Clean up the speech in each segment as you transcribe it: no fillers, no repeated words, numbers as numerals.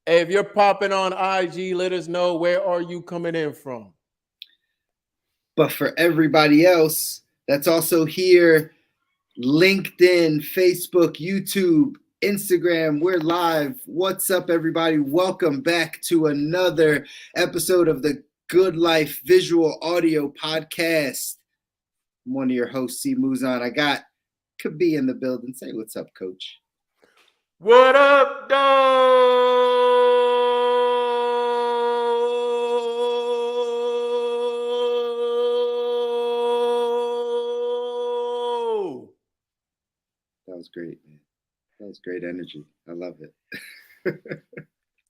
Hey, if you're popping on IG, let us know where are you coming in from. But for everybody else that's also here, LinkedIn, Facebook, YouTube, Instagram, we're live. What's up, everybody? Welcome back to another episode of the Good Life Visual Audio Podcast. I'm one of your hosts, C. Muzan. I got Kabi in the building. Say what's up, Coach. What up, dog? That was great, man. That was great energy. I love it.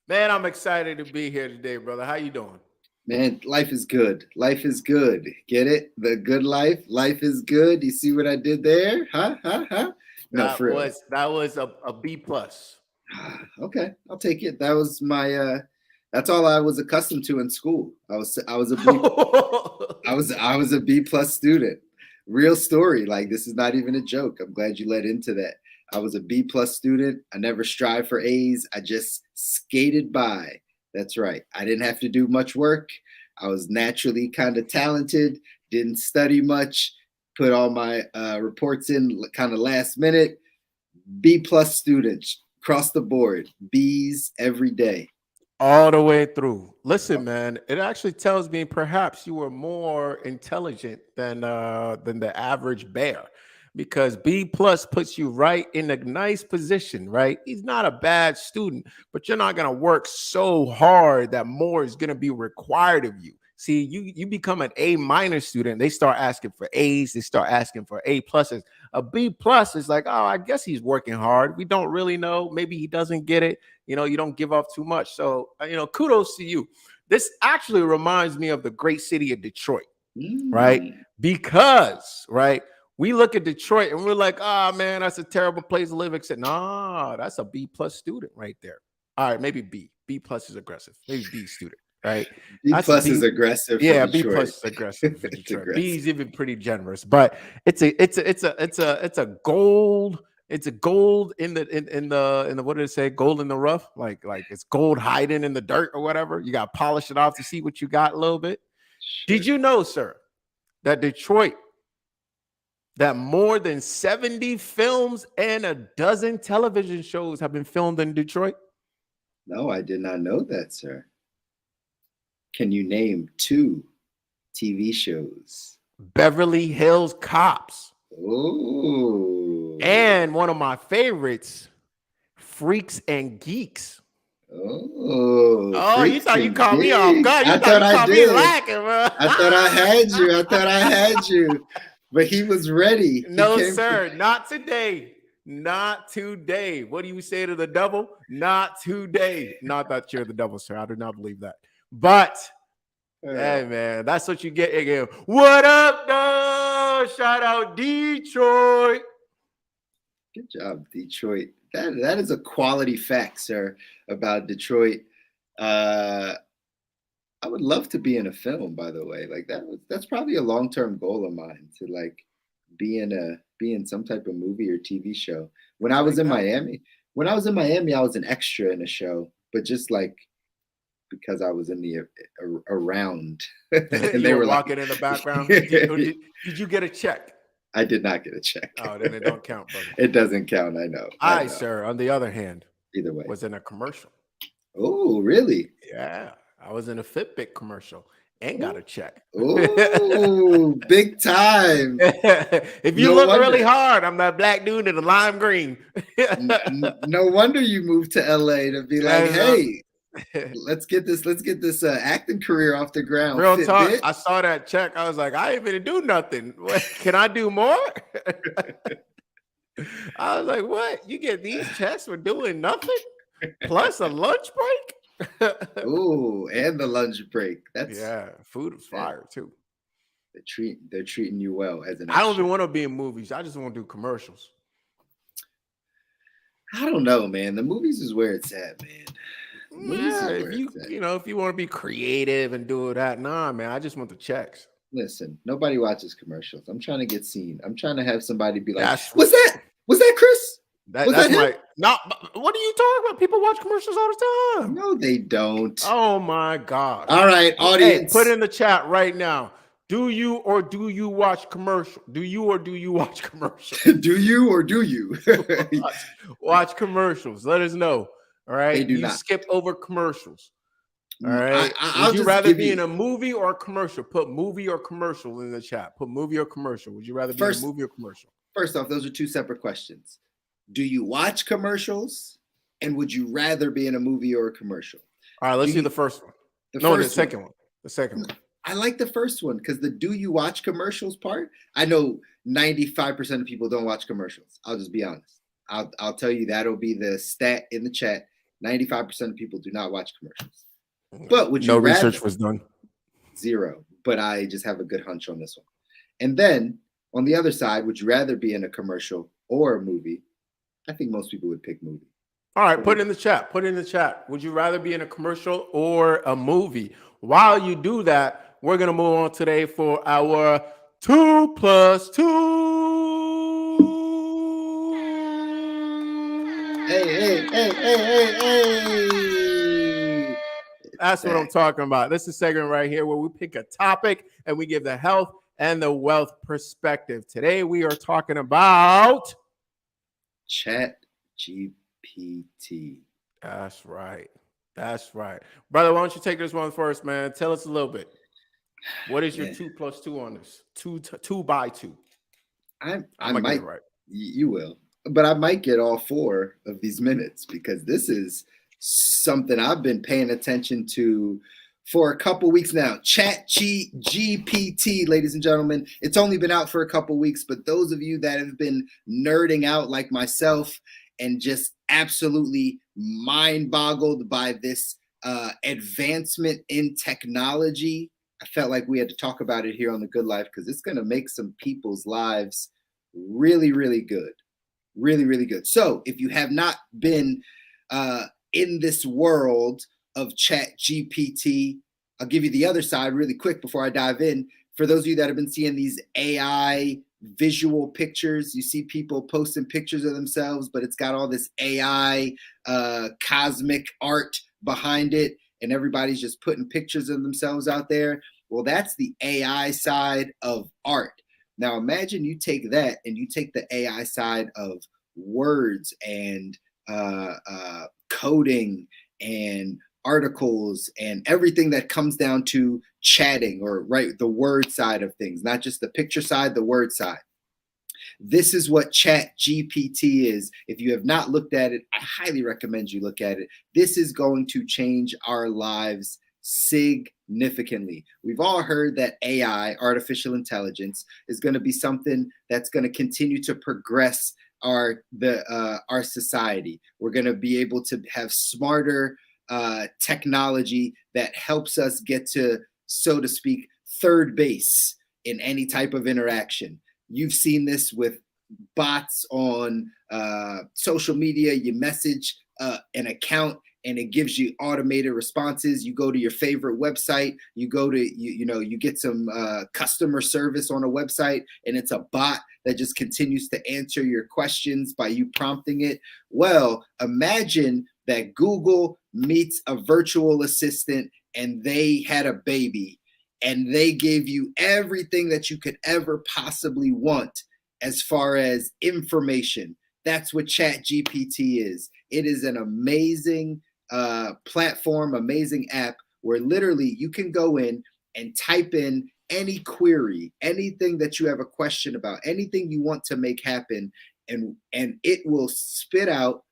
Man, I'm excited to be here today, brother. How you doing? Man, life is good. Life is good. Get it? The good life. Life is good. You see what I did there? Huh? No, for real. That was a B plus. Okay, I'll take it. That was my that's all I was accustomed to in school. I was a B I was a B plus student. Real story. Like, this is not even a joke. I'm glad you led into that. I was a B plus student. I never strived for A's. I just skated by. That's right. I didn't have to do much work. I was naturally kind of talented, didn't study much, put all my reports in kind of last minute. B plus students across the board, B's every day. All the way through. Listen, man, it actually tells me perhaps you were more intelligent than the average bear, because B plus puts you right in a nice position, right? He's not a bad student, but you're not gonna work so hard that more is gonna be required of you. See, you become an A minus student, they start asking for A's, they start asking for A pluses. A B plus is like, oh, I guess he's working hard. We don't really know. Maybe he doesn't get it. You don't give up too much. So, kudos to you. This actually reminds me of the great city of Detroit, right? Because, right, we look at Detroit and we're like, oh, man, that's a terrible place to live. Except, nah, that's a B plus student right there. All right, maybe B. B plus is aggressive. Maybe B student, right? B plus is aggressive. Yeah, B plus is aggressive for Detroit. B is even pretty generous, but it's a gold. It's a gold in the what did it say? Gold in the rough, like it's gold hiding in the dirt or whatever. You got to polish it off to see what you got a little bit. Sure. Did you know, sir, that Detroit, that more than 70 films and a dozen television shows have been filmed in Detroit? No, I did not know that, sir. Can you name 2 TV shows? Beverly Hills Cops. Oh. And one of my favorites, Freaks and Geeks. Oh, you thought you caught me off guard. I thought I did. I thought I had you. But he was ready. No, sir. Not today. Not today. What do you say to the devil? Not today. Not that you're the devil, sir. I do not believe that. But hey, man, that's what you get again. What up, dog? Shout out Detroit. Good job, Detroit. That is a quality fact, sir, about Detroit. I would love to be in a film, by the way. Like, that's probably a long-term goal of mine, to like be in some type of movie or TV show. When I was in Miami, I was an extra in a show, but just like because I was in the around. And they were walking in the background. Did you get a check? I did not get a check. Oh, then it don't count, brother. It doesn't count. I know. I, sir, on the other hand, either way, was in a commercial. Oh, really? Yeah, I was in a Fitbit commercial and got a check. Oh, big time! If you look really hard, I'm that black dude in the lime green. No wonder you moved to LA to be like, hey. Let's get this acting career off the ground. Real talk. I saw that check. I was like, I ain't gonna do nothing. Can I do more? I was like, what? You get these checks for doing nothing? Plus a lunch break? Oh, and the lunch break. Food is fire too. They're treating you well as an extra. I don't even want to be in movies. I just want to do commercials. I don't know, man. The movies is where it's at, man. Yeah, if you want to be creative and do that, nah, man, I just want the checks. Listen, nobody watches commercials. I'm trying to get seen. I'm trying to have somebody be like, "Was that Chris?" That Was that's that him? my not. What are you talking about? People watch commercials all the time. No, they don't. Oh my gosh! All right, Hey, put audience. in the chat right now. Do you or do you watch commercial? Do you or do you watch commercials? Do you or do you? watch commercials. Let us know. All They right. do Do you not. skip over commercials? All I, right. Would I'll you just rather give be in you a movie or a commercial? Put movie or commercial in the chat. Put movie or commercial. Would you rather be in a first. movie or commercial? First off, those are two separate questions. Do you watch commercials, and would you rather be in a movie or a commercial? All right. Do Let's see you the first one. the No, the first one? second one. The second one. I like the first one because the do you watch commercials part. I know 95% of people don't watch commercials. I'll just be honest. I'll tell you that'll be the stat in the chat. 95% of people do not watch commercials. But would No you rather research was done. zero? But I just have a good hunch on this one. And then on the other side, would you rather be in a commercial or a movie? I think most people would pick movie. All right, put it in the chat. Put it in the chat. Would you rather be in a commercial or a movie? While you do that, we're going to move on today for our 2+2. Hey. That's what I'm talking about. This is a segment right here where we pick a topic and we give the health and the wealth perspective. Today we are talking about Chat GPT. That's right. That's right. Brother, why don't you take this one first, man? Tell us a little bit. What is your 2+2 on this? Two by two. I might might get it right. You will, but I might get all 4 of these minutes because this is something I've been paying attention to for a couple weeks now. Chat GPT, ladies and gentlemen. It's only been out for a couple weeks, but those of you that have been nerding out like myself and just absolutely mind boggled by this advancement in technology, I felt like we had to talk about it here on The Good Life because it's going to make some people's lives really, really good. Really, really good. So if you have not been in this world of Chat GPT, I'll give you the other side really quick before I dive in. For those of you that have been seeing these AI visual pictures, you see people posting pictures of themselves, but it's got all this AI cosmic art behind it, and everybody's just putting pictures of themselves out there. Well, that's the AI side of art. Now imagine you take that and you take the AI side of words and coding and articles and everything that comes down to chatting, or right, the word side of things, not just the picture side, the word side. This is what Chat GPT is. If you have not looked at it, I highly recommend you look at it. This is going to change our lives significantly. We've all heard that AI, artificial intelligence, is going to be something that's going to continue to progress our society. We're going to be able to have smarter technology that helps us get to, so to speak, third base in any type of interaction. You've seen this with bots on social media. You message an account and it gives you automated responses. You go to your favorite website, you go to, you get some customer service on a website, and it's a bot that just continues to answer your questions by you prompting it. Well, imagine that Google meets a virtual assistant and they had a baby and they gave you everything that you could ever possibly want as far as information. That's what Chat GPT is. It is an amazing platform, amazing app where literally you can go in and type in any query, anything that you have a question about, anything you want to make happen, and it will spit out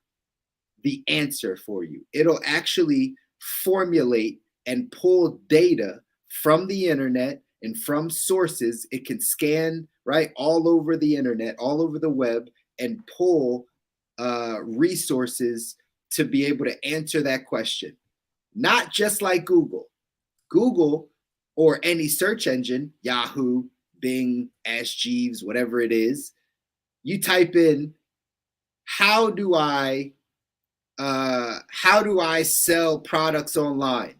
the answer for you. It'll actually formulate and pull data from the internet and from sources. It can scan right all over the internet, all over the web, and pull resources to be able to answer that question. Not just like Google. Google or any search engine, Yahoo, Bing, Ask Jeeves, whatever it is, you type in, how do I sell products online?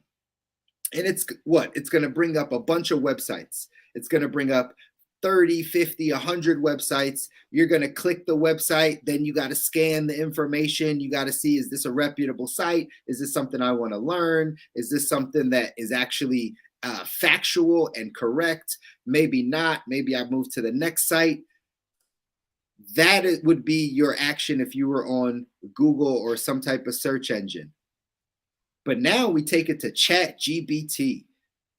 And it's what? It's going to bring up a bunch of websites. It's going to bring up 30, 50, 100 websites. You're going to click the website. Then you got to scan the information. You got to see, is this a reputable site? Is this something I want to learn? Is this something that is actually factual and correct? Maybe not. Maybe I move to the next site. That would be your action if you were on Google or some type of search engine. But now we take it to ChatGPT.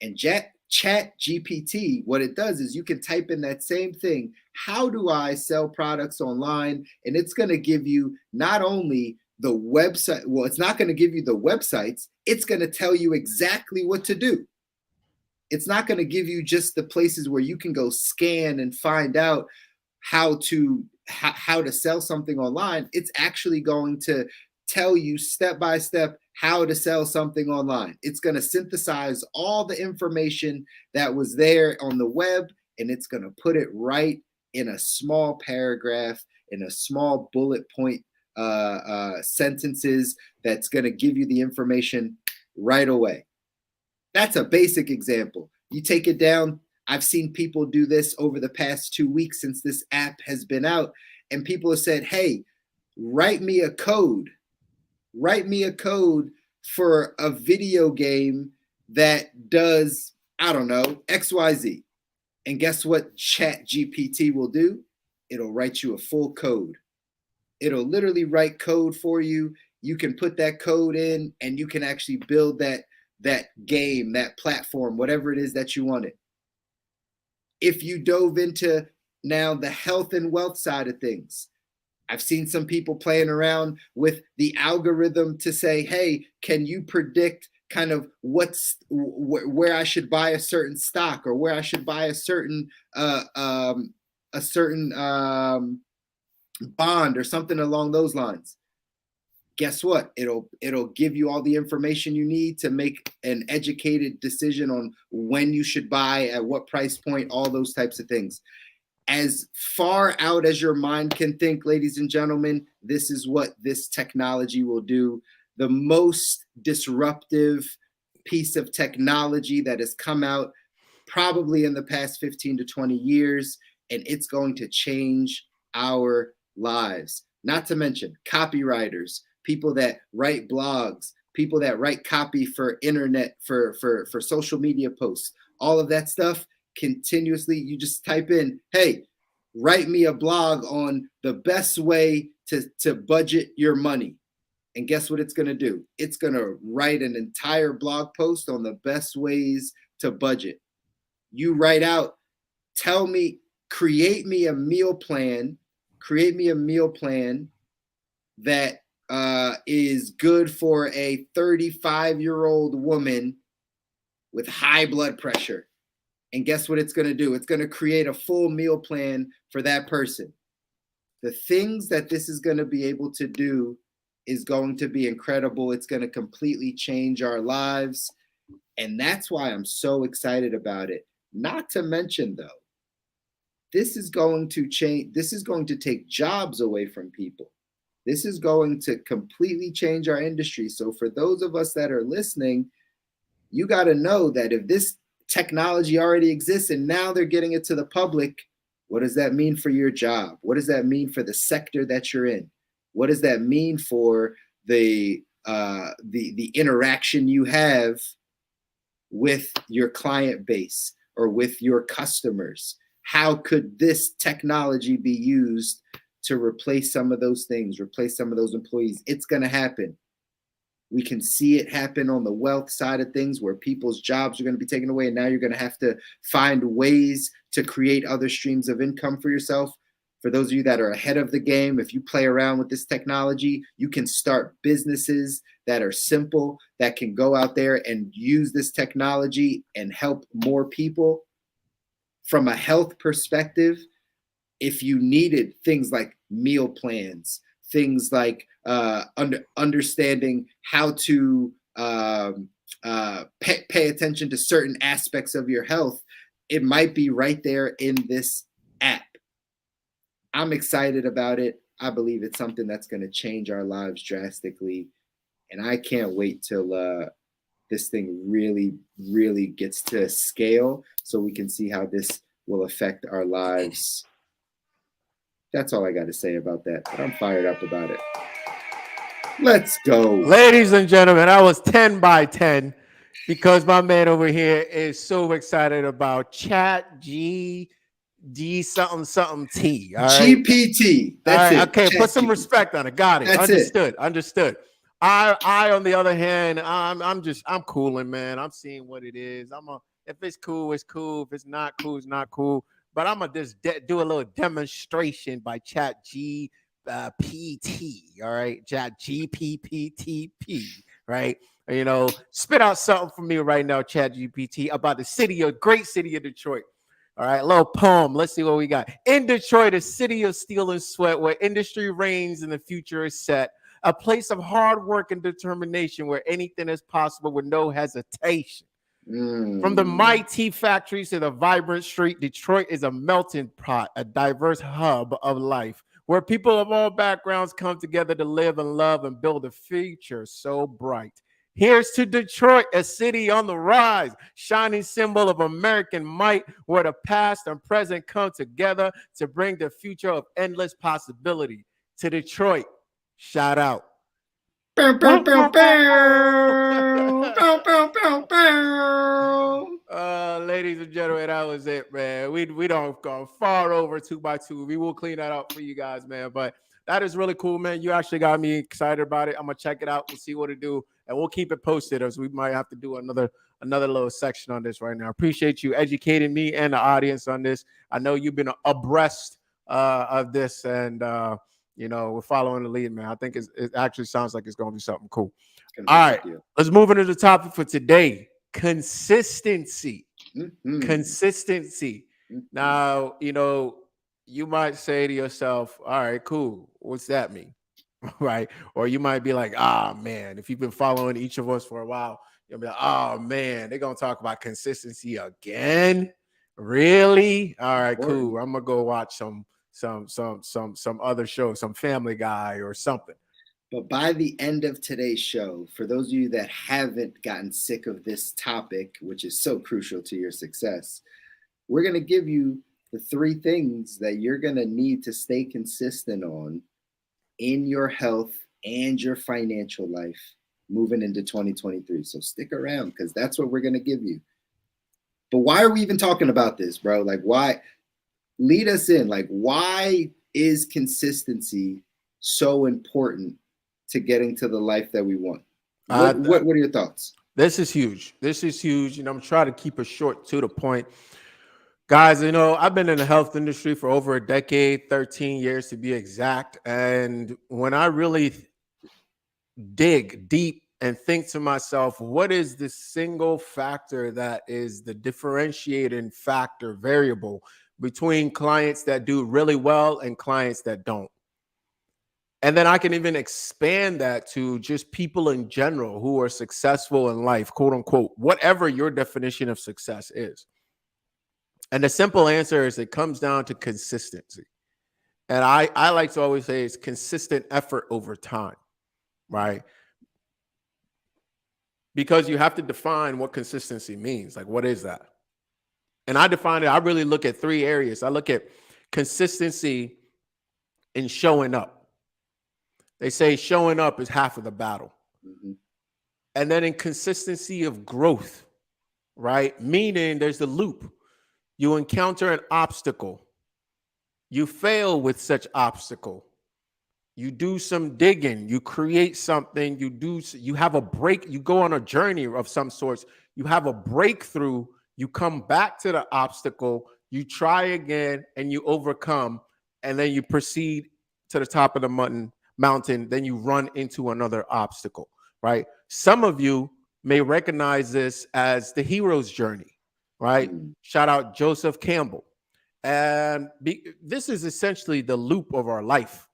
And ChatGPT, what it does is you can type in that same thing. How do I sell products online? And it's going to give you not only the website, well, it's not going to give you the websites. It's going to tell you exactly what to do. It's not going to give you just the places where you can go scan and find out how to sell something online. It's actually going to tell you step by step how to sell something online. It's going to synthesize all the information that was there on the web, and it's going to put it right in a small paragraph, in a small bullet point sentences that's going to give you the information right away. That's a basic example. You take it down. I've seen people do this over the past 2 weeks since this app has been out, and people have said, hey, write me a code. Write me a code for a video game that does, I don't know, XYZ. And guess what ChatGPT will do? It'll write you a full code. It'll literally write code for you. You can put that code in and you can actually build that game, that platform, whatever it is that you wanted. If you dove into now the health and wealth side of things, I've seen some people playing around with the algorithm to say, hey, can you predict kind of where I should buy a certain stock or where I should buy a certain bond or something along those lines? Guess what? It'll give you all the information you need to make an educated decision on when you should buy, at what price point, all those types of things. As far out as your mind can think, ladies and gentlemen, this is what this technology will do. The most disruptive piece of technology that has come out probably in the past 15 to 20 years, and it's going to change our lives. Not to mention copywriters, people that write blogs, people that write copy for internet, for social media posts, all of that stuff. Continuously, you just type in, hey, write me a blog on the best way to budget your money. And guess what it's going to do? It's going to write an entire blog post on the best ways to budget. You write out, create me a meal plan that is good for a 35-year-old woman with high blood pressure. And guess what it's going to do? It's going to create a full meal plan for that person. The things that this is going to be able to do is going to be incredible. It's going to completely change our lives. And that's why I'm so excited about it. Not to mention, though, this is going to change. This is going to take jobs away from people. This is going to completely change our industry. So for those of us that are listening, you got to know that if this technology already exists and now they're getting it to the public, what does that mean for your job? What does that mean for the sector that you're in? What does that mean for the interaction you have with your client base or with your customers? How could this technology be used to replace some of those things, replace some of those employees? It's going to happen. We can see it happen on the wealth side of things where people's jobs are going to be taken away. And now you're going to have to find ways to create other streams of income for yourself. For those of you that are ahead of the game, if you play around with this technology, you can start businesses that are simple, that can go out there and use this technology and help more people. From a health perspective, if you needed things like meal plans, things like understanding how to pay attention to certain aspects of your health, it might be right there in this app. I'm excited about it. I believe it's something that's going to change our lives drastically. And I can't wait till this thing really, really gets to scale so we can see how this will affect our lives. That's all I got to say about that. But I'm fired up about it. Let's go. Ladies and gentlemen, that was 10 by 10 because my man over here is so excited about Chat G something something T. All right. GPT. That's it. Okay, Chat put some GPT. respect on it. Got it. That's Understood. I on the other hand, I'm cooling, man. I'm seeing what it is. If it's cool, it's cool. If it's not cool, it's not cool. But I'm gonna just do a little demonstration by Chat G PT. All right, Chat GPPTP. Right. You know, spit out something for me right now, Chat GPT, about the great city of Detroit. All right, a little poem. Let's see what we got. In Detroit, a city of steel and sweat, where industry reigns and the future is set. A place of hard work and determination, where anything is possible with no hesitation. From the mighty factories to the vibrant street, Detroit is a melting pot, a diverse hub of life, where people of all backgrounds come together to live and love and build a future so bright. Here's to Detroit, a city on the rise, shining symbol of American might, where the past and present come together to bring the future of endless possibility. To Detroit, shout out. Ladies and gentlemen, that was it, man. We don't go far over 2x2. We will clean that up for you guys, man. But that is really cool, man. You actually got me excited about it. I'm gonna check it out. We'll see what it do, and we'll keep it posted as we might have to do another little section on this right now. Appreciate you educating me and the audience on this. I know you've been abreast of this, and you know, we're following the lead, man. I think it actually sounds like it's going to be something cool. All right, let's move into the topic for today. Consistency. Mm-hmm. Consistency. Mm-hmm. Now, you know, you might say to yourself, all right, cool. What's that mean? Right? Or you might be like, man, if you've been following each of us for a while, you'll be like, oh, man, they're going to talk about consistency again? Really? All right, cool. I'm going to go watch some other show, some Family Guy or something. But by the end of today's show, for those of you that haven't gotten sick of this topic, which is so crucial to your success, we're going to give you the 3 things that you're going to need to stay consistent on in your health and your financial life moving into 2023. So stick around because that's what we're going to give you. But why are we even talking about this, bro? Like, why? Lead us in. Like, why is consistency so important to getting to the life that we want? What are your thoughts? This is huge. You know, I'm trying to keep it short to the point. Guys, you know, I've been in the health industry for over a decade, 13 years to be exact. And when I really dig deep and think to myself, what is the single factor that is the differentiating factor variable between clients that do really well and clients that don't? And then I can even expand that to just people in general who are successful in life, quote unquote, whatever your definition of success is. And the simple answer is it comes down to consistency. And I like to always say it's consistent effort over time, right? Because you have to define what consistency means. Like, what is that? And I define it, I really look at 3 areas. I look at consistency in showing up. They say showing up is half of the battle. Mm-hmm. And then in consistency of growth, right? Meaning there's the loop. You encounter an obstacle. You fail with such obstacle. You do some digging. You create something. You have a break. You go on a journey of some sorts. You have a breakthrough. You come back to the obstacle. You try again and you overcome. And then you proceed to the top of the mountain. Then you run into another obstacle, right? Some of you may recognize this as the hero's journey. Right? Shout out Joseph Campbell. And this is essentially the loop of our life.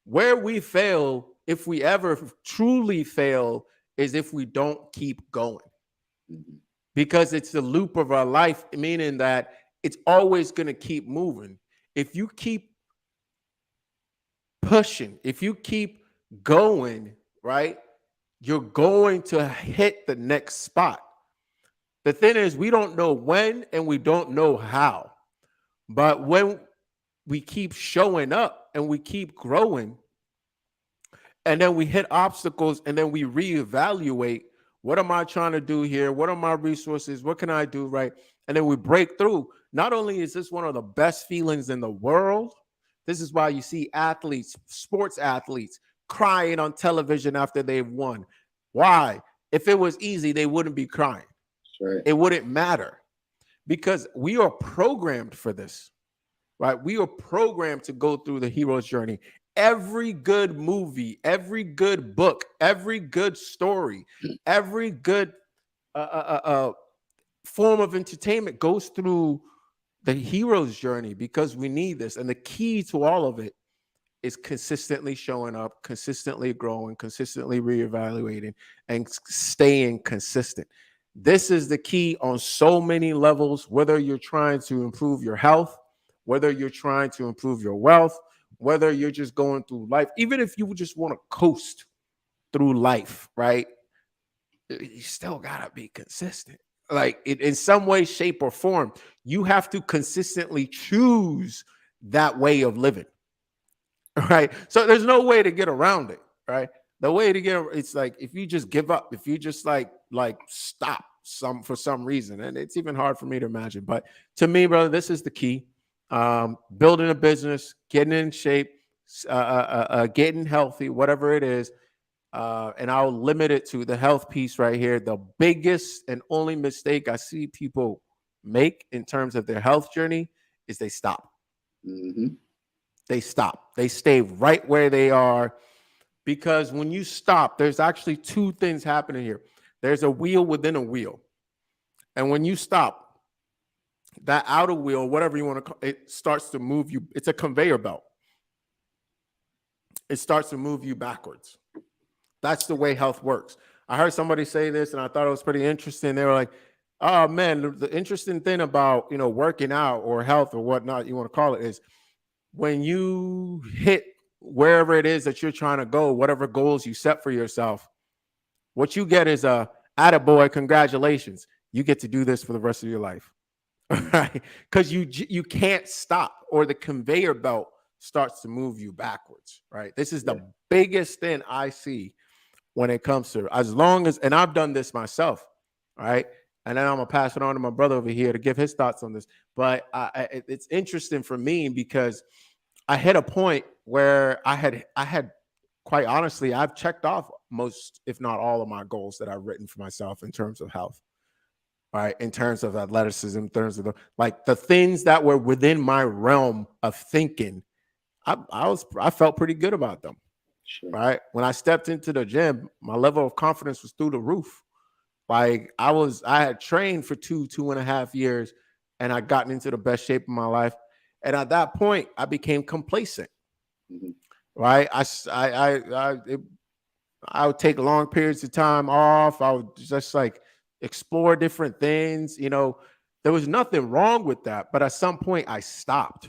Where we fail, if we ever truly fail, is if we don't keep going. Because it's the loop of our life, meaning that it's always going to keep moving. If you keep pushing, if you keep going, right, you're going to hit the next spot. The thing is, we don't know when and we don't know how. But when we keep showing up and we keep growing, and then we hit obstacles, and then we reevaluate, what am I trying to do here? What are my resources? What can I do? Right. And then we break through. Not only is this one of the best feelings in the world, this is why you see athletes, sports athletes, crying on television after they've won. Why? If it was easy, they wouldn't be crying. Right. It wouldn't matter, because we are programmed for this, right? We are programmed to go through the hero's journey. Every good movie, every good book, every good story, every good form of entertainment goes through the hero's journey, because we need this. And the key to all of it is consistently showing up, consistently growing, consistently reevaluating, and staying consistent. This is the key on so many levels, whether you're trying to improve your health, whether you're trying to improve your wealth, whether you're just going through life, even if you just want to coast through life, right? You still got to be consistent. Like in some way, shape, or form, you have to consistently choose that way of living. Right. So there's no way to get around it. Right. The way to get it's like, if you just give up, if you just like stop for some reason, and it's even hard for me to imagine. But to me, brother, this is the key. Building a business, getting in shape, getting healthy, whatever it is. And I'll limit it to the health piece right here. The biggest and only mistake I see people make in terms of their health journey is they stop. Mm-hmm. They stop. They stay right where they are, because when you stop, there's actually two things happening here. There's a wheel within a wheel. And when you stop, that outer wheel, whatever you want to call it, it starts to move you. It's a conveyor belt. It starts to move you backwards. That's the way health works. I heard somebody say this, and I thought it was pretty interesting. They were like, oh man, the interesting thing about, working out or health or whatnot you want to call it is, when you hit wherever it is that you're trying to go, whatever goals you set for yourself, what you get is a attaboy, congratulations. You get to do this for the rest of your life. Right? Because you can't stop, or the conveyor belt starts to move you backwards. Right? This is the biggest thing I see when it comes to, as long as, and I've done this myself. Right? And then I'm gonna pass it on to my brother over here to give his thoughts on this. But it's interesting for me, because I hit a point where I had, quite honestly, I've checked off most, if not all, of my goals that I've written for myself in terms of health, right? In terms of athleticism, in terms of the things that were within my realm of thinking, I felt pretty good about them. Sure. Right? When I stepped into the gym, my level of confidence was through the roof. Like I had trained for 2.5 years, and I gotten into the best shape of my life. And at that point, I became complacent. Mm-hmm. Right? I would take long periods of time off. I would just like explore different things. There was nothing wrong with that. But at some point, I stopped.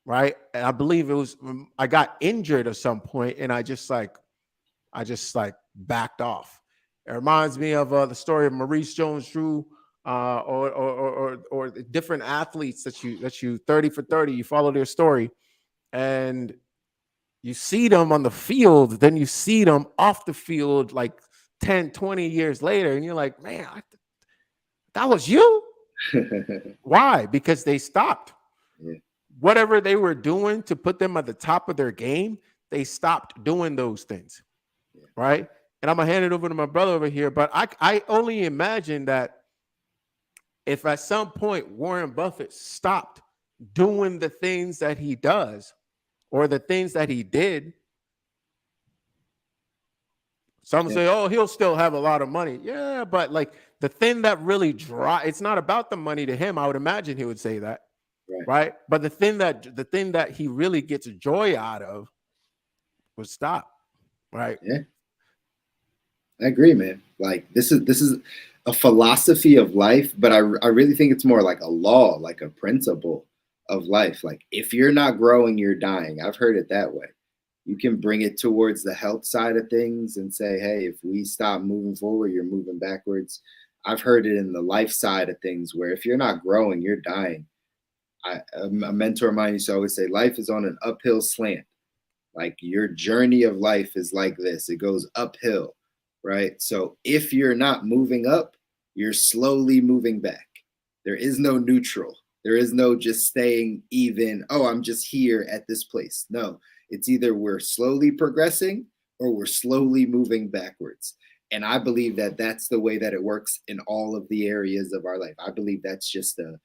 Right? And I believe it was, I got injured at some point, and I just backed off. It reminds me of the story of Maurice Jones-Drew, or different athletes that you 30 for 30, you follow their story, and you see them on the field, then you see them off the field like 10, 20 years later, and you're like, man, that was you? Why? Because they stopped. Yeah. Whatever they were doing to put them at the top of their game, they stopped doing those things. Yeah. Right? And I'm going to hand it over to my brother over here. But I only imagine that if at some point Warren Buffett stopped doing the things that he does, or the things that he did, some say, oh, he'll still have a lot of money. Yeah, but like the thing that really it's not about the money to him. I would imagine he would say that. Right? But the thing that he really gets joy out of was stop. Right? Yeah. I agree, man. Like this is a philosophy of life, but I really think it's more like a law, like a principle of life. Like if you're not growing, you're dying. I've heard it that way. You can bring it towards the health side of things and say, hey, if we stop moving forward, you're moving backwards. I've heard it in the life side of things, where if you're not growing, you're dying. A mentor of mine used to always say, life is on an uphill slant. Like your journey of life is like this, it goes uphill, right? So if you're not moving up, you're slowly moving back. There is no neutral. There is no just staying even, oh, I'm just here at this place. No, it's either we're slowly progressing or we're slowly moving backwards. And I believe that that's the way that it works in all of the areas of our life. I believe that's just a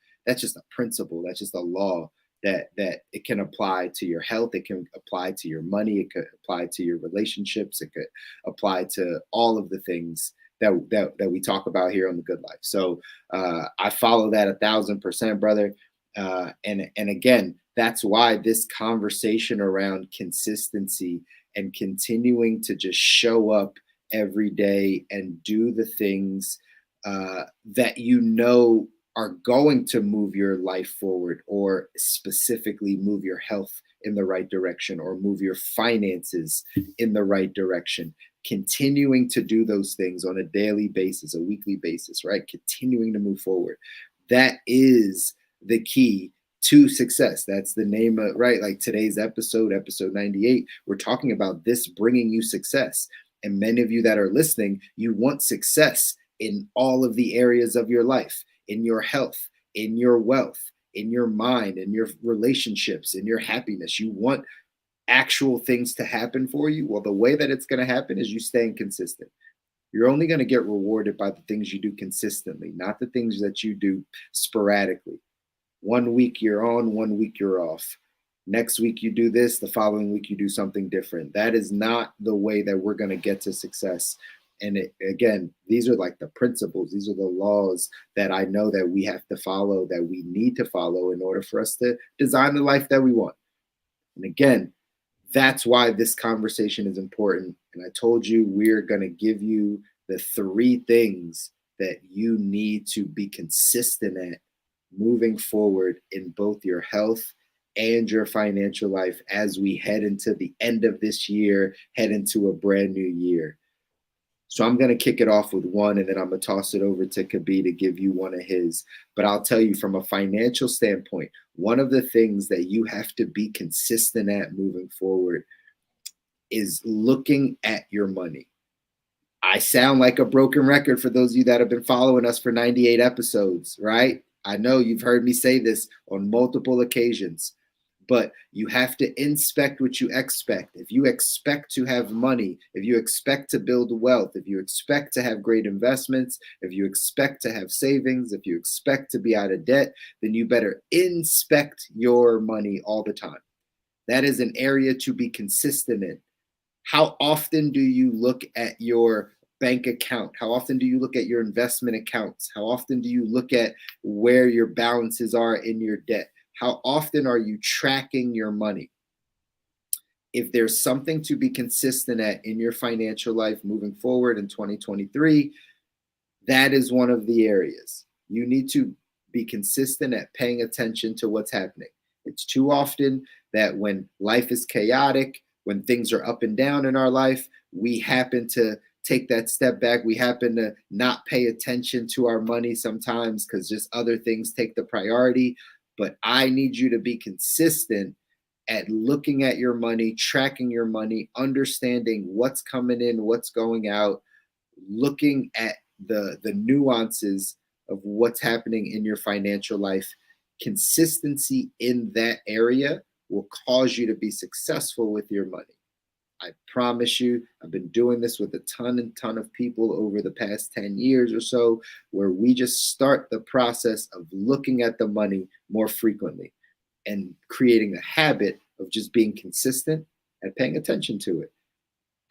principle, that's just a law that it can apply to your health, it can apply to your money, it could apply to your relationships, it could apply to all of the things that we talk about here on The Good Life. So I follow that 1,000%, brother. And again, that's why this conversation around consistency and continuing to just show up every day and do the things that you know are going to move your life forward, or specifically move your health in the right direction, or move your finances in the right direction. Continuing to do those things on a daily basis, a weekly basis, right? Continuing to move forward. That is the key to success. That's the name of, right? Like today's episode 98, we're talking about this bringing you success. And many of you that are listening, you want success in all of the areas of your life, in your health, in your wealth, in your mind, in your relationships, in your happiness. You want actual things to happen for you. Well, the way that it's going to happen is you staying consistent. You're only going to get rewarded by the things you do consistently, not the things that you do sporadically. 1 week you're on, 1 week you're off. Next week you do this, the following week you do something different. That is not the way that we're going to get to success. And again, these are like the principles. These are the laws that I know that we have to follow, that we need to follow in order for us to design the life that we want. And again, that's why this conversation is important. And I told you we're going to give you the 3 things that you need to be consistent at moving forward in both your health and your financial life as we head into the end of this year, head into a brand new year. So I'm going to kick it off with one, and then I'm going to toss it over to Kabi to give you one of his. But I'll tell you, from a financial standpoint, one of the things that you have to be consistent at moving forward is looking at your money. I sound like a broken record for those of you that have been following us for 98 episodes, right? I know you've heard me say this on multiple occasions. But you have to inspect what you expect. If you expect to have money, if you expect to build wealth, if you expect to have great investments, if you expect to have savings, if you expect to be out of debt, then you better inspect your money all the time. That is an area to be consistent in. How often do you look at your bank account? How often do you look at your investment accounts? How often do you look at where your balances are in your debt? How often are you tracking your money? If there's something to be consistent at in your financial life moving forward in 2023, that is one of the areas. You need to be consistent at paying attention to what's happening. It's too often that when life is chaotic, when things are up and down in our life, we happen to take that step back. We happen to not pay attention to our money sometimes because just other things take the priority. But I need you to be consistent at looking at your money, tracking your money, understanding what's coming in, what's going out, looking at the nuances of what's happening in your financial life. Consistency in that area will cause you to be successful with your money. I promise you, I've been doing this with a ton of people over the past 10 years or so, where we just start the process of looking at the money more frequently and creating a habit of just being consistent and paying attention to it.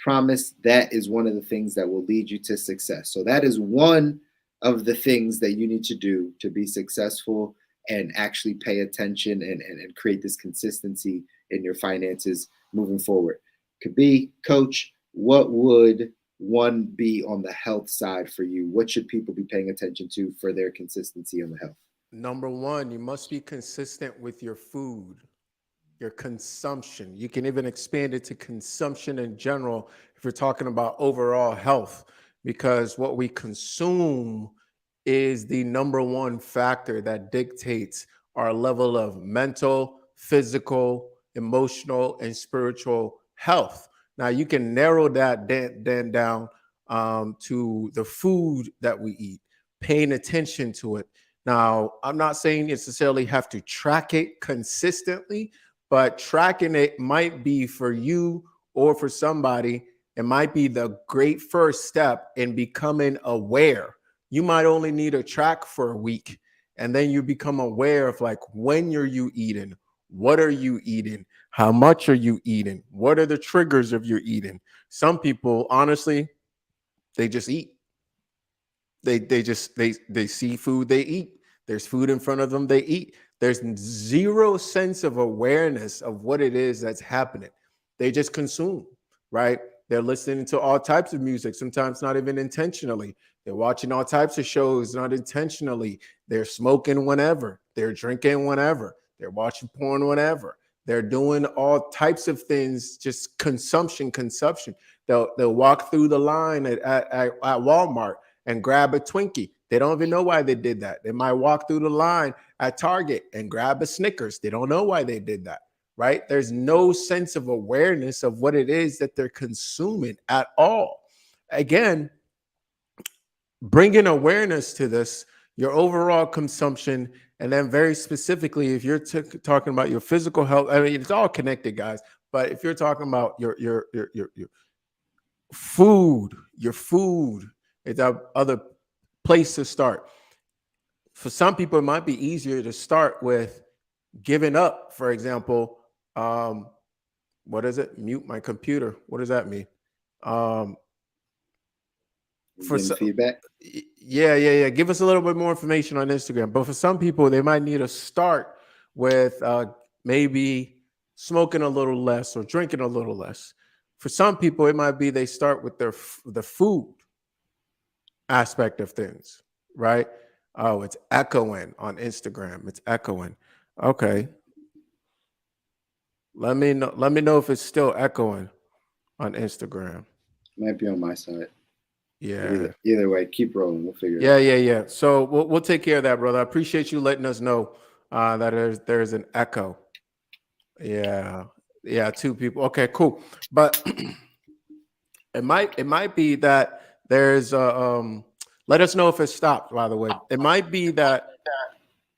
Promise that is one of the things that will lead you to success. So that is one of the things that you need to do to be successful and actually pay attention and create this consistency in your finances moving forward. Kabi, Coach, what would one be on the health side for you? What should people be paying attention to for their consistency on the health? Number one, you must be consistent with your food, your consumption. You can even expand it to consumption in general if you're talking about overall health, because what we consume is the number one factor that dictates our level of mental, physical, emotional, and spiritual health. Now you can narrow that then down to the food that we eat, paying attention to it. Now, I'm not saying necessarily have to track it consistently, but tracking it might be for you or for somebody. It might be the great first step in becoming aware. You might only need a track for a week, and then you become aware of like when are you eating, what are you eating, how much are you eating, what are the triggers of your eating. Some people, honestly, they just eat. They see food, they eat. There's food in front of them, they eat. There's zero sense of awareness of what it is that's happening. They just consume, right? They're listening to all types of music, sometimes not even intentionally. They're watching all types of shows, not intentionally. They're smoking whenever, they're drinking whenever, they're watching porn whenever. They're doing all types of things, just consumption. They'll walk through the line at Walmart and grab a Twinkie. They don't even know why they did that. They might walk through the line at Target and grab a Snickers. They don't know why they did that, right? There's no sense of awareness of what it is that they're consuming at all. Again, bringing awareness to this, your overall consumption, and then very specifically, if you're talking about your physical health, I mean, it's all connected, guys. But if you're talking about your food, it's a other place to start. For some people, it might be easier to start with giving up. For example, what is it? Mute my computer. What does that mean? For Getting feedback. yeah. Give us a little bit more information on Instagram. But for some people, they might need to start with maybe smoking a little less or drinking a little less. For some people, it might be they start with the food aspect of things, right? Oh, it's echoing on Instagram. It's echoing. Okay. Let me know. Let me know if it's still echoing on Instagram. Might be on my side. Yeah. Either way, keep rolling. We'll figure Yeah, it out. yeah. So we'll take care of that, brother. I appreciate you letting us know that there's an echo. Yeah. Yeah, two people. Okay, cool. But it might be that there's let us know if it stopped, by the way. It might be that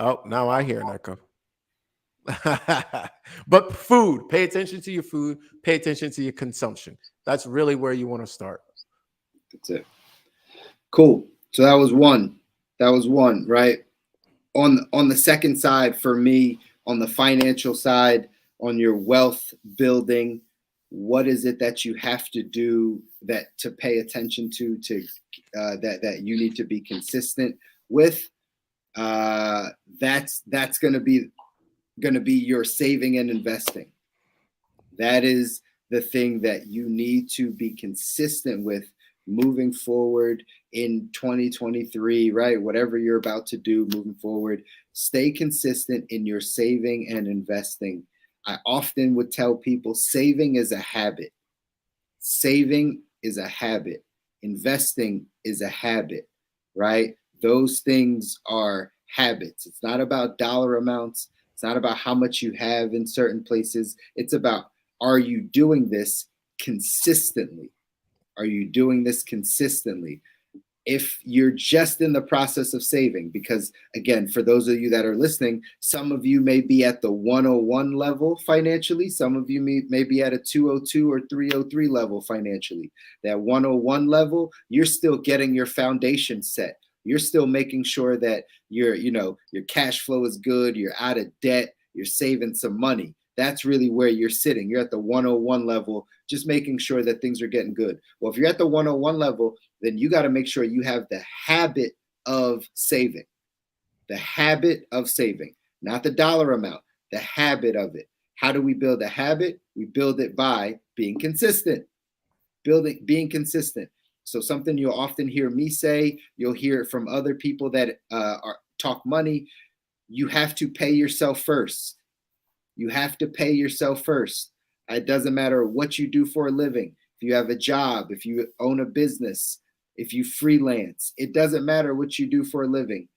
oh, now I hear an echo. But food, pay attention to your food, pay attention to your consumption. That's really where you want to start. That's it. Cool. So that was one. That was one, right? On the second side for me, on the financial side, on your wealth building, what is it that you have to do that to pay attention to that you need to be consistent with? That's going to be your saving and investing. That is the thing that you need to be consistent with moving forward in 2023, right? Whatever you're about to do moving forward, stay consistent in your saving and investing. I often would tell people saving is a habit. Saving is a habit. Investing is a habit, right? Those things are habits. It's not about dollar amounts. It's not about how much you have in certain places. It's about, are you doing this consistently? Are you doing this consistently? If you're just in the process of saving, because again, for those of you that are listening, some of you may be at the 101 level financially, some of you may be at a 202 or 303 level financially. That 101 level, you're still getting your foundation set. You're still making sure that your cash flow is good, you're out of debt, you're saving some money. That's really where you're sitting. You're at the 101 level, just making sure that things are getting good. Well, if you're at the 101 level, then you got to make sure you have the habit of saving. The habit of saving, not the dollar amount, the habit of it. How do we build a habit? We build it by being consistent. Being consistent. So something you'll often hear me say, you'll hear it from other people that talk money. You have to pay yourself first. You have to pay yourself first. It doesn't matter what you do for a living. If you have a job, if you own a business, if you freelance, it doesn't matter what you do for a living.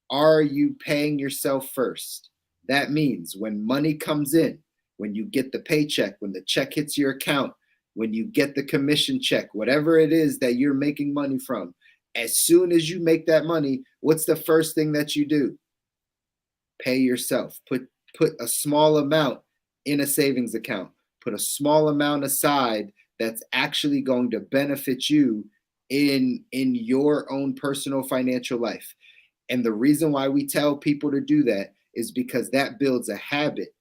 Are you paying yourself first? That means when money comes in, when you get the paycheck, when the check hits your account, when you get the commission check, whatever it is that you're making money from, as soon as you make that money, what's the first thing that you do? Pay yourself. Put a small amount in a savings account. Put a small amount aside that's actually going to benefit you in your own personal financial life. And the reason why we tell people to do that is because that builds a habit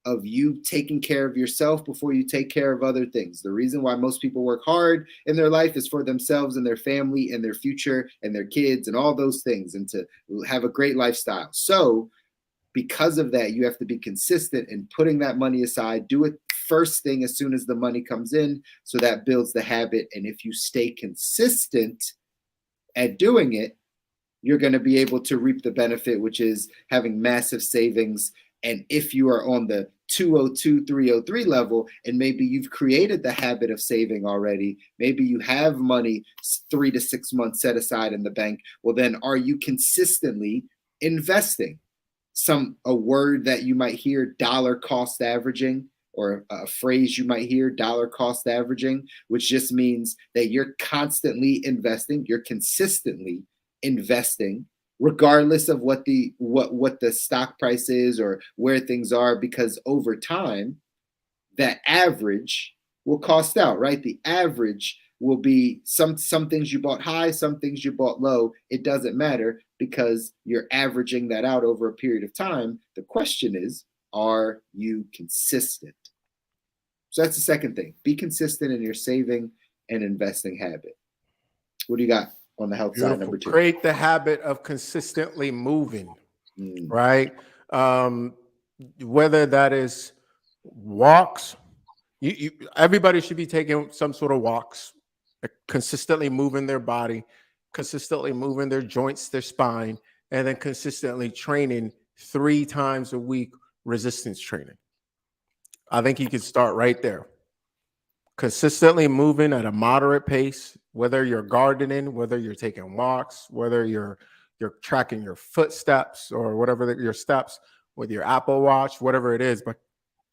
of you taking care of yourself before you take care of other things. The reason why most people work hard in their life is for themselves and their family and their future and their kids and all those things, and to have a great lifestyle. So because of that, you have to be consistent in putting that money aside. Do it first thing as soon as the money comes in. So that builds the habit. And if you stay consistent at doing it, you're going to be able to reap the benefit, which is having massive savings. And if you are on the 202, 303 level, and maybe you've created the habit of saving already, maybe you have money 3 to 6 months set aside in the bank, well, then are you consistently investing? A word that you might hear, dollar cost averaging, or a phrase you might hear, dollar cost averaging, which just means that you're constantly investing, you're consistently investing, regardless of what the stock price is or where things are, because over time that average will cost out, right? The average will be some things you bought high, some things you bought low. It doesn't matter because you're averaging that out over a period of time. The question is, are you consistent? So that's the second thing. Be consistent in your saving and investing habit. What do you got on the health Beautiful. side, number 2? Create the habit of consistently moving, right? Whether that is walks, everybody should be taking some sort of walks, consistently moving their body, consistently moving their joints, their spine, and then consistently training 3 times a week, resistance training. I think you could start right there. Consistently moving at a moderate pace, whether you're gardening, whether you're taking walks, whether you're tracking your footsteps or whatever your steps with your Apple Watch, whatever it is, but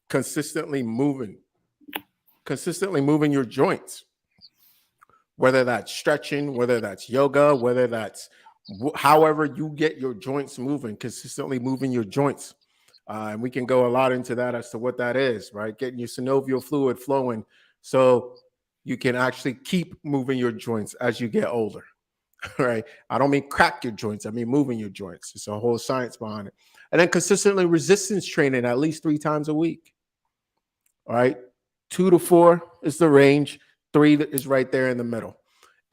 consistently moving your joints, whether that's stretching, whether that's yoga, whether that's however you get your joints moving, consistently moving your joints. And we can go a lot into that as to what that is, right? Getting your synovial fluid flowing so you can actually keep moving your joints as you get older, right? I don't mean crack your joints. I mean moving your joints. It's a whole science behind it. And then consistently resistance training at least 3 times a week, all right? 2 to 4 is the range. 3 is right there in the middle.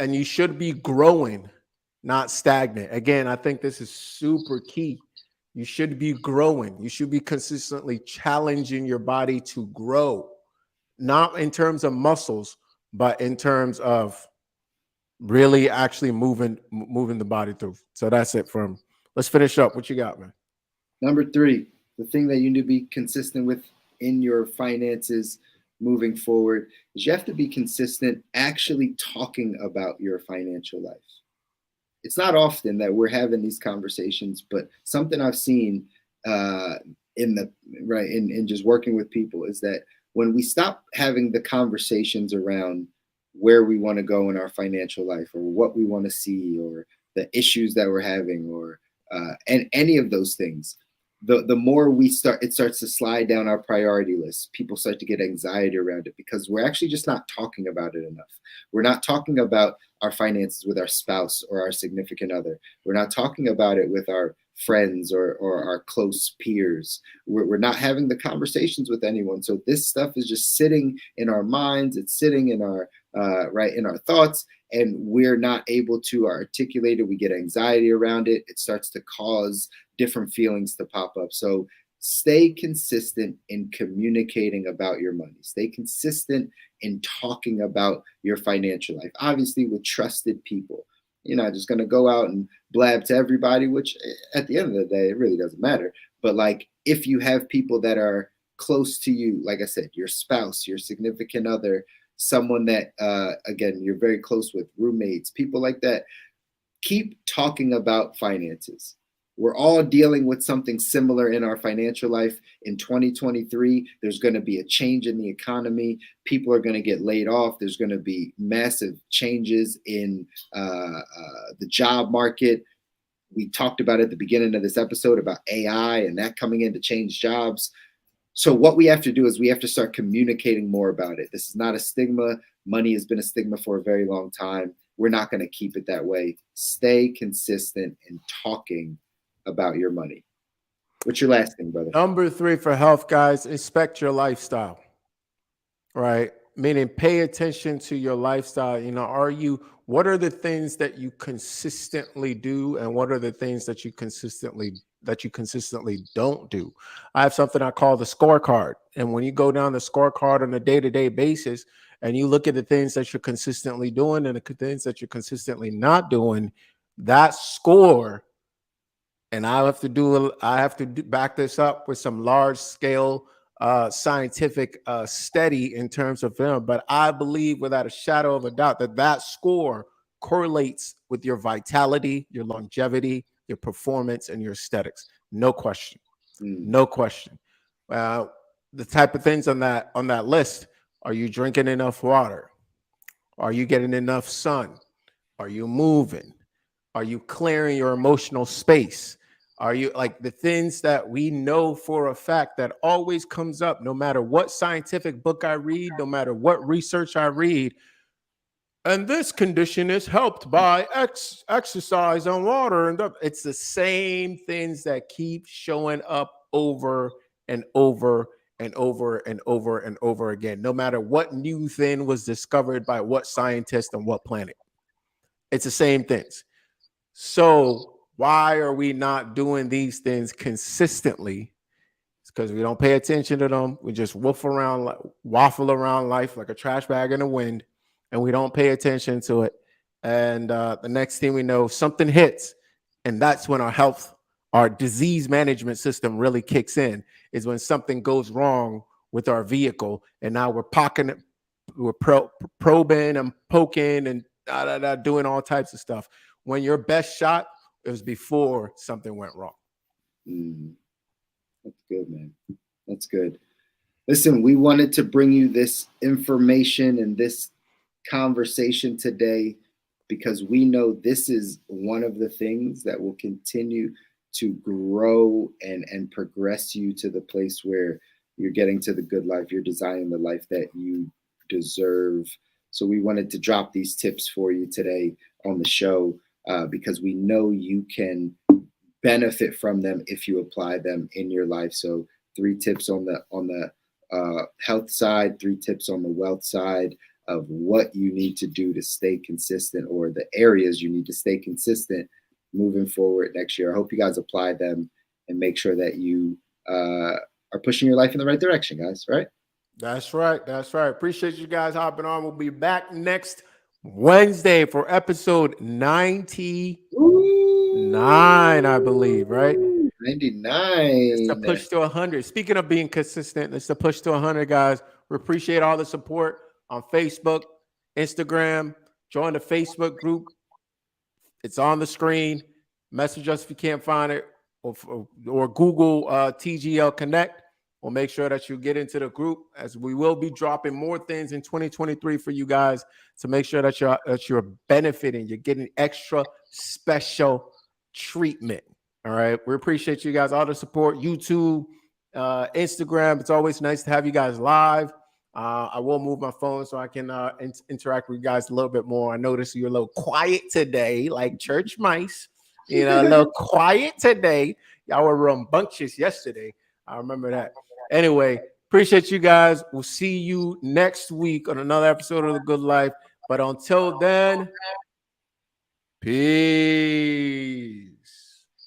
And you should be growing, not stagnant. Again, I think this is super key. You should be growing. You should be consistently challenging your body to grow, not in terms of muscles, but in terms of really actually moving the body through. So that's it from, let's finish up. What you got, man? Number 3, the thing that you need to be consistent with in your finances moving forward is you have to be consistent actually talking about your financial life. It's not often that we're having these conversations, but something I've seen in just working with people is that when we stop having the conversations around where we want to go in our financial life or what we want to see or the issues that we're having or and any of those things, the more it starts to slide down our priority list. People start to get anxiety around it because we're actually just not talking about it enough. We're not talking about our finances with our spouse or our significant other. We're not talking about it with our friends or our close peers. We're not having the conversations with anyone. So this stuff is just sitting in our minds. It's sitting in our in our thoughts, and we're not able to articulate it. We get anxiety around it. It starts to cause different feelings to pop up. So stay consistent in communicating about your money. Stay consistent in talking about your financial life, obviously with trusted people. You're not just going to go out and blab to everybody, which at the end of the day, it really doesn't matter. But like, if you have people that are close to you, like I said, your spouse, your significant other, someone that, again, you're very close with, roommates, people like that, keep talking about finances. We're all dealing with something similar in our financial life. In 2023, there's going to be a change in the economy. People are going to get laid off. There's going to be massive changes in the job market. We talked about at the beginning of this episode about AI and that coming in to change jobs. So what we have to do is we have to start communicating more about it. This is not a stigma. Money has been a stigma for a very long time. We're not going to keep it that way. Stay consistent in talking about your money. What's your last thing, brother? Number 3 for health, guys, inspect your lifestyle, right? Meaning pay attention to your lifestyle. You know, what are the things that you consistently do, and what are the things that you consistently don't do? I have something I call the scorecard. And when you go down the scorecard on a day-to-day basis and you look at the things that you're consistently doing and the things that you're consistently not doing, that score, and I have to back this up with some large scale scientific study in terms of film, but I believe without a shadow of a doubt that score correlates with your vitality, your longevity, your performance, and your aesthetics. No question. No question. The type of things on that list: are you drinking enough water? Are you getting enough sun? Are you moving? Are you clearing your emotional space? Are you, like, the things that we know for a fact that always comes up no matter what scientific book I read, no matter what research I read? And this condition is helped by exercise and water. And it's the same things that keep showing up over and over and over and over and over again, no matter what new thing was discovered by what scientist on what planet. It's the same things. So why are we not doing these things consistently? It's because we don't pay attention to them. We just waffle around life like a trash bag in the wind, and we don't pay attention to it. And the next thing we know, something hits, and that's when our disease management system really kicks in, is when something goes wrong with our vehicle, and now we're probing and poking and doing all types of stuff. When your best shot, it was before something went wrong. That's good, man. That's good. Listen, we wanted to bring you this information and this conversation today because we know this is one of the things that will continue to grow and progress you to the place where you're getting to the good life. You're designing the life that you deserve. So we wanted to drop these tips for you today on the show because we know you can benefit from them if you apply them in your life. So 3 tips on the health side, 3 tips on the wealth side of what you need to do to stay consistent, or the areas you need to stay consistent moving forward next year. I hope you guys apply them and make sure that you are pushing your life in the right direction, guys. Right? That's right. That's right. Appreciate you guys hopping on. We'll be back next Wednesday for episode 99, I believe, right? 99. It's to push to 100. Speaking of being consistent, it's to push to 100, guys. We appreciate all the support on Facebook, Instagram. Join the Facebook group. It's on the screen. Message us if you can't find it, or Google TGL Connect. We'll make sure that you get into the group, as we will be dropping more things in 2023 for you guys to make sure that you're benefiting. You're getting extra special treatment. All right. We appreciate you guys, all the support. YouTube, Instagram. It's always nice to have you guys live. I will move my phone so I can interact with you guys a little bit more. I noticed you're a little quiet today, like church mice. You know, a little quiet today. Y'all were rambunctious yesterday. I remember that. Anyway, appreciate you guys. We'll see you next week on another episode of The Good Life. But until then, peace.